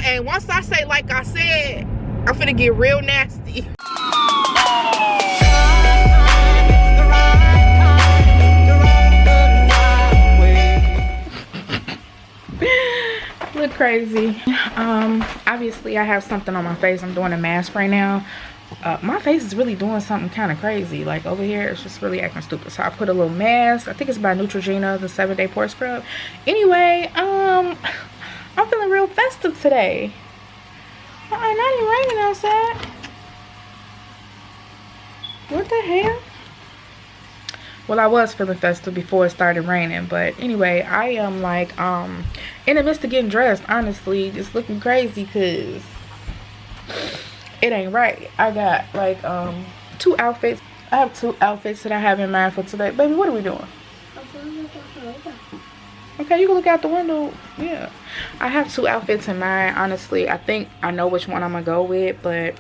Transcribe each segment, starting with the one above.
And once I say like I said, I'm finna get real nasty. Look crazy. Obviously I have something on my face. I'm doing a mask right now. My face is really doing something kind of crazy. Like over here, it's just really acting stupid. So I put a little mask. I think it's by Neutrogena, the 7-day pore scrub. Anyway, I'm feeling real festive today. Not even raining outside. What the hell? Well, I was feeling festive before it started raining, but anyway, I am like in the midst of getting dressed. Honestly, just looking crazy because it ain't right. I got like 2 outfits. I have 2 outfits that I have in mind for today. Baby, what are we doing? Okay, you can look out the window. Yeah, I have 2 outfits in mind. Honestly, I think I know which one I'm gonna go with, but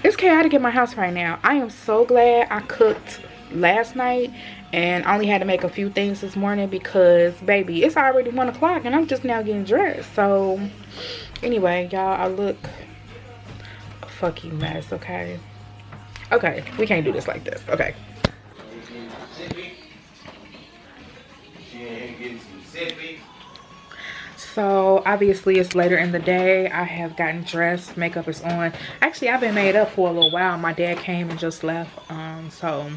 it's chaotic in my house right now. I am so glad I cooked last night and I only had to make a few things this morning because baby, it's already 1 o'clock and I'm just now getting dressed. So anyway, y'all, I look a fucking mess. Okay, we can't do this like this. Okay, so obviously it's later in the day. I have gotten dressed, makeup is on. Actually, I've been made up for a little while. My dad came and just left, so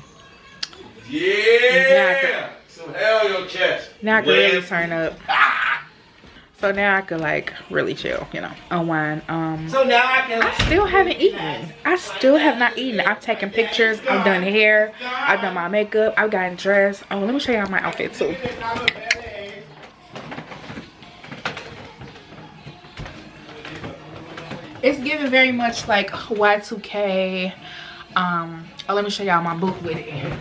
yeah, some hell on your chest. Now I can really turn up. So now I could like really chill, you know, unwind. So now I still haven't eaten. I still have not eaten. I've taken pictures. I've done hair. I've done my makeup. I've gotten dressed. Oh, let me show y'all my outfit too. It's giving very much like Y2K. Oh, let me show y'all my boot with it.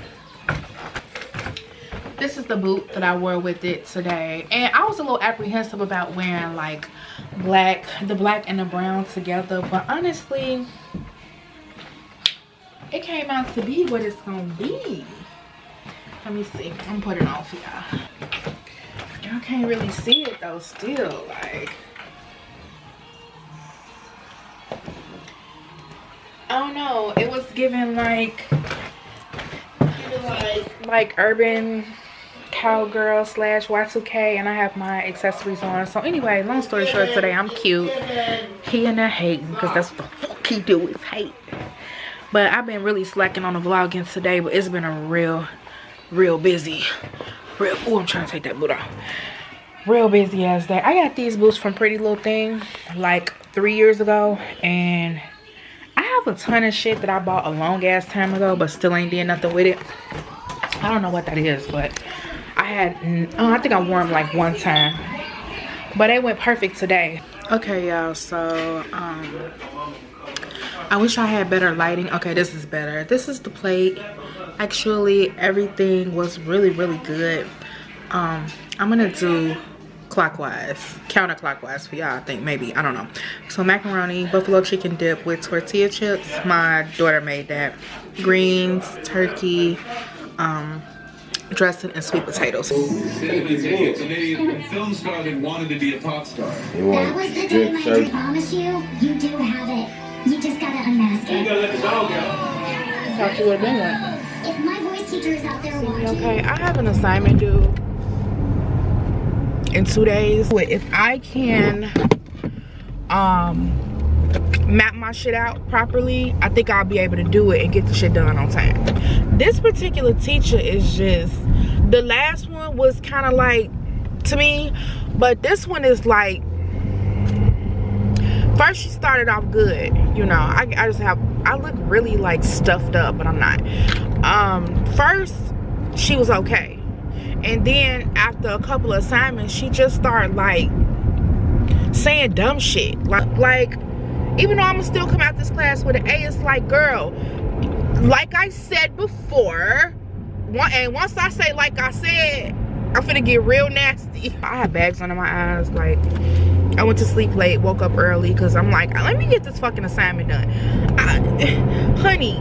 This is the boot that I wore with it today, and I was a little apprehensive about wearing like the black and the brown together, but honestly it came out to be what it's gonna be. Let me see. I'm gonna put it on for y'all. Y'all can't really see it though still. Like, I don't know, it was giving like urban cowgirl / Y2K, and I have my accessories on. So anyway, long story short, today I'm cute. He in there hating because that's what the fuck he do, is hate. But I've been really slacking on the vlogging today, but it's been a real busy, oh, I'm trying to take that boot off. Real busy ass day. I got these boots from Pretty Little Thing like 3 years ago, and I have a ton of shit that I bought a long ass time ago but still ain't did nothing with it. I don't know what that is, but I had I think I wore them like 1 time, but they went perfect today. Okay, y'all, so I wish I had better lighting. Okay, this is better. This is the plate. Actually, everything was really good. I'm gonna do clockwise, counterclockwise for y'all, I think, maybe, I don't know. So macaroni, buffalo chicken dip with tortilla chips. My daughter made that. Greens, turkey, dressing, and sweet potatoes. Canadian film star that wanted to be a pop star. That was the day, I promise you, you do have it. You just gotta unmask it. You gotta let the dog out. Thought you would have been one. If my voice teacher is out there watching. Okay, I have an assignment due in 2 days. If I can map my shit out properly, I think I'll be able to do it and get the shit done on time. This particular teacher is just, the last one was kind of like to me, but this one is like, first she started off good, you know. I look really like stuffed up, but I'm not. First she was okay, and then after a couple of assignments she just started like saying dumb shit, like even though I'm gonna still come out this class with an A, it's like, girl, like I said before, and once I say like I said, I'm finna get real nasty. I have bags under my eyes. Like, I went to sleep late, woke up early because I'm like, let me get this fucking assignment done. Honey,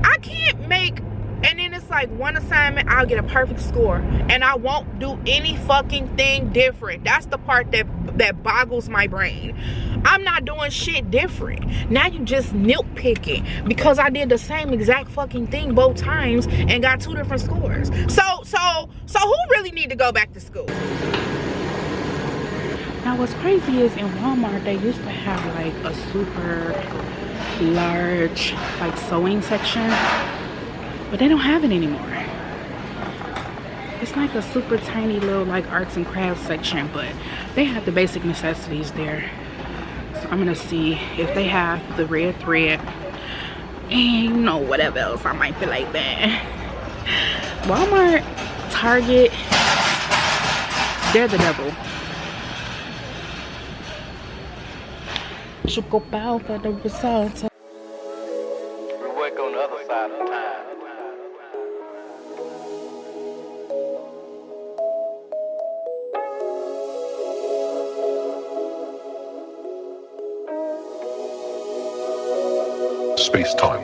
I can't make, and then it's like one assignment I'll get a perfect score and I won't do any fucking thing different. That's the part that boggles my brain. I'm not doing shit different. Now you just nitpicking because I did the same exact fucking thing both times and got 2 different scores. So who really need to go back to school? Now what's crazy is in Walmart they used to have like a super large like sewing section, but they don't have it anymore. It's like a super tiny little like arts and crafts section, but they have the basic necessities there. So I'm gonna see if they have the red thread and you know whatever else I might feel like that. Walmart, Target, they're the devil. Should go bow for the results. We work on the other side of time. Space time.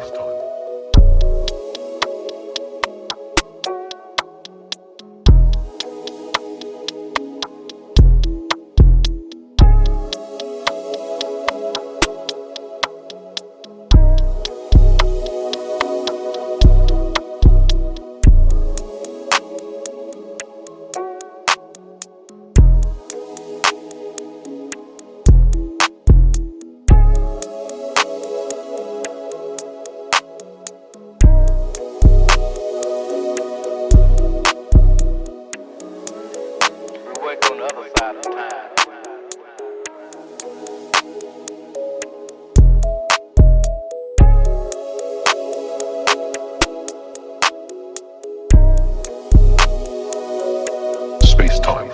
Space time.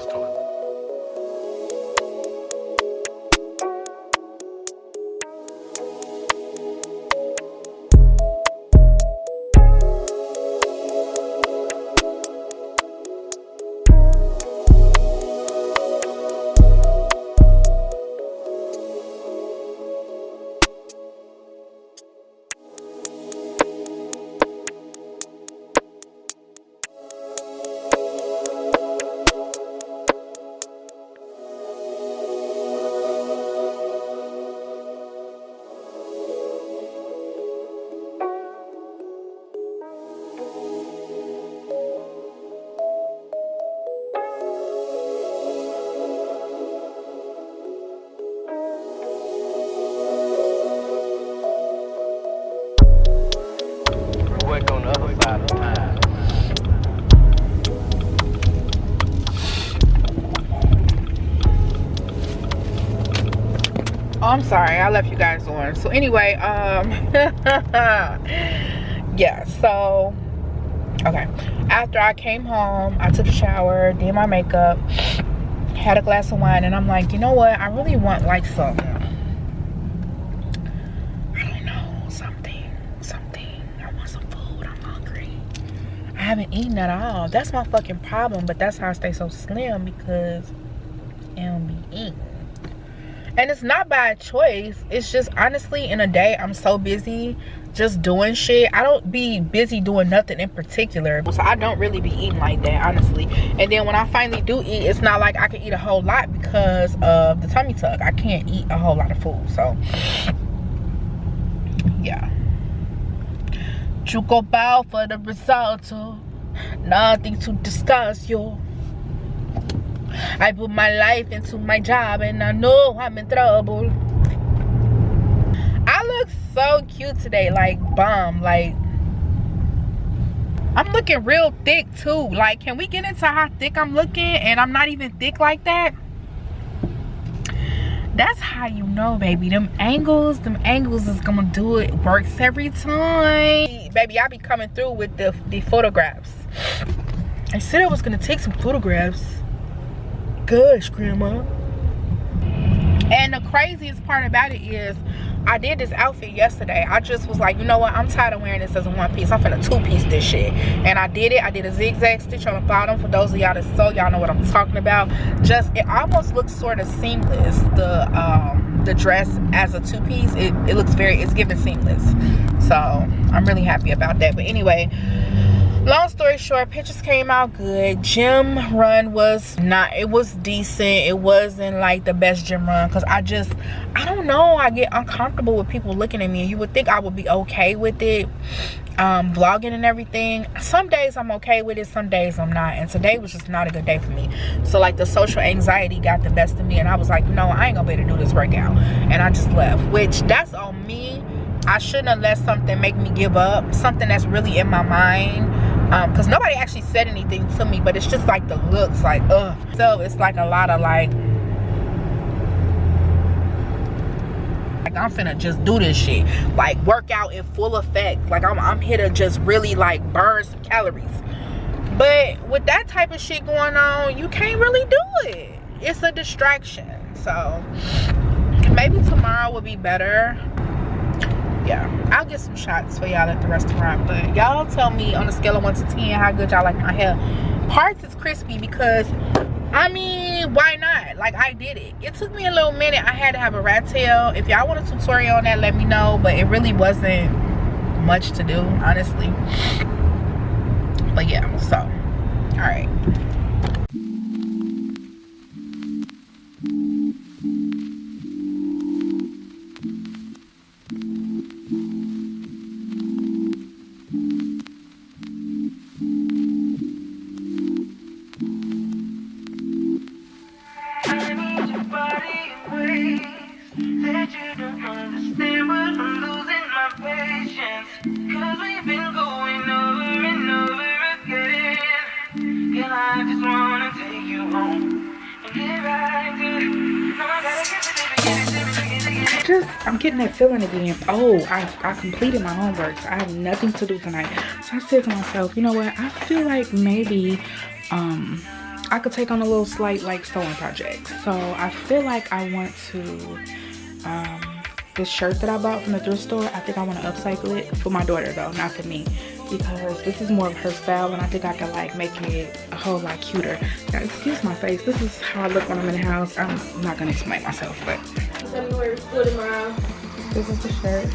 Oh, I'm sorry, I left you guys on. So anyway, yeah, so okay, after I came home, I took a shower, did my makeup, had a glass of wine, and I'm like, you know what, I really want like some, I don't know, something, I want some food, I'm hungry. I haven't eaten at all. That's my fucking problem, but that's how I stay so slim, because I don't be eating. And it's not by choice, it's just honestly in a day I'm so busy just doing shit. I don't be busy doing nothing in particular, so I don't really be eating like that, honestly. And then when I finally do eat, it's not like I can eat a whole lot because of the tummy tuck. I can't eat a whole lot of food, so yeah. Chuko bow for the result, nothing to discuss, yo. I put my life into my job and I know I'm in trouble. I look so cute today, like bomb. Like I'm looking real thick too. Like, can we get into how thick I'm looking? And I'm not even thick like that. That's how you know, baby. Them angles is gonna do it. Works every time. Baby, I be coming through with the photographs. I said I was gonna take some photographs. Gosh, grandma. And the craziest part about it is I did this outfit yesterday. I just was like, you know what, I'm tired of wearing this as a one piece. I'm finna two piece this shit. And I did it. I did a zigzag stitch on the bottom. For those of y'all that sew, y'all know what I'm talking about. Just, it almost looks sort of seamless, the dress as a two piece. It looks very, it's giving seamless. So I'm really happy about that. But anyway, long story short, pictures came out good. Gym run was not, it was decent. It wasn't like the best gym run because I don't know, I get uncomfortable with people looking at me. You would think I would be okay with it, vlogging and everything. Some days I'm okay with it, some days I'm not, and today was just not a good day for me. So like the social anxiety got the best of me, and I was like, no, I ain't gonna be able to do this workout, and I just left, which that's on me. I shouldn't have let something make me give up, something that's really in my mind, because nobody actually said anything to me, but it's just like the looks, like ugh. So it's like a lot of like I'm finna just do this shit, like work out in full effect, like I'm here to just really like burn some calories. But with that type of shit going on, you can't really do it. It's a distraction. So maybe tomorrow will be better. Yeah, I'll get some shots for y'all at the restaurant, but y'all tell me on a scale of 1 to 10 how good y'all like my hair. Parts is crispy because I mean, why not? Like, I did it. It took me a little minute. I had to have a rat tail. If y'all want a tutorial on that, let me know, but it really wasn't much to do, honestly. But yeah, so all right. I'm getting that feeling again. Oh, I completed my homework, so I have nothing to do tonight. So I said to myself, you know what, I feel like maybe I could take on a little slight like sewing project. So I feel like I want to this shirt that I bought from the thrift store, I think I want to upcycle it for my daughter though, not for me, because this is more of her style, and I think I can like make it a whole lot cuter. Now, excuse my face, this is how I look when I'm in the house. I'm not gonna explain myself, but this is the shirt.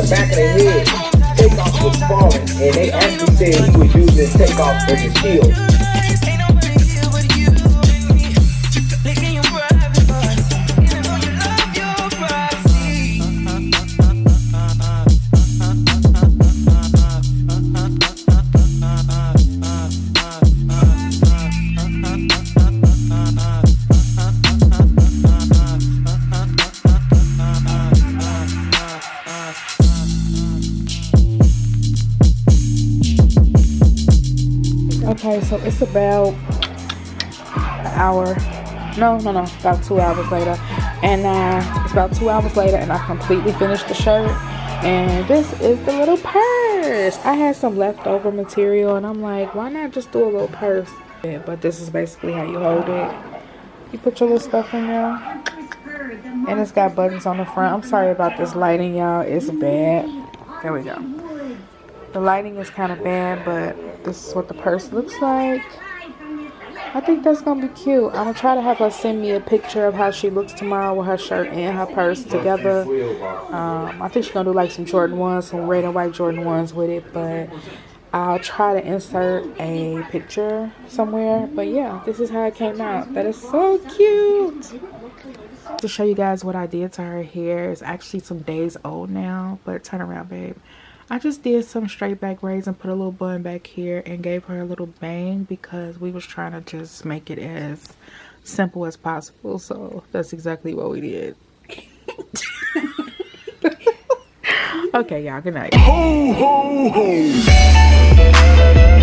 Back of the head, takeoff was falling, and they actually said he was using takeoff as a shield. Okay, so it's about an hour, no, about 2 hours later, and it's about 2 hours later, and I completely finished the shirt, and this is the little purse. I had some leftover material, and I'm like, why not just do a little purse? Yeah, but this is basically how you hold it. You put your little stuff in there, and it's got buttons on the front. I'm sorry about this lighting, y'all, it's bad. There we go. The lighting is kind of bad, but this is what the purse looks like. I think that's gonna be cute. I'm gonna try to have her send me a picture of how she looks tomorrow with her shirt and her purse together. I think she's gonna do like some Jordan 1s, some red and white Jordan 1s with it, but I'll try to insert a picture somewhere. But yeah, this is how it came out. That is so cute. To show you guys what I did to her hair, it's actually some days old now, but turn around, babe. I just did some straight back braids and put a little bun back here and gave her a little bang because we was trying to just make it as simple as possible. So that's exactly what we did. Okay, y'all, good night. Ho, ho, ho.